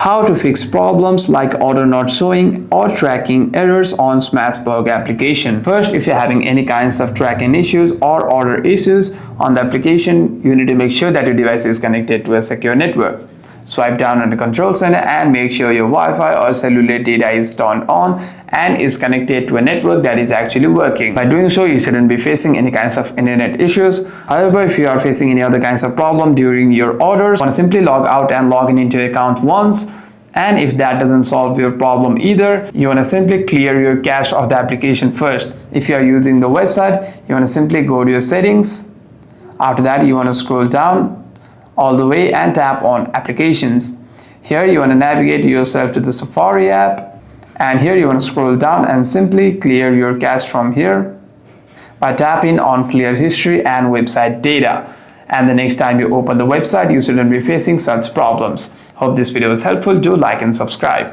How to fix problems like order not showing or tracking errors on Smashburger application. First, if you're having any kinds of tracking issues or order issues on the application, you need to make sure that your device is connected to a secure network. Swipe down on the control center and make sure your Wi-Fi or cellular data is turned on and is connected to a network that is actually working. By doing so, you shouldn't be facing any kinds of internet issues. However, if you are facing any other kinds of problem during your orders, you want to simply log out and log into your account once. And if that doesn't solve your problem either, you want to simply clear your cache of the application first. If you are using the website, you want to simply go to your settings. After that, you want to scroll down all the way and tap on applications. Here you want to navigate yourself to the Safari app, and here you want to scroll down and simply clear your cache from here by tapping on clear history and website data. And the next time you open the website, you shouldn't be facing such problems. Hope this video was helpful. Do like and subscribe.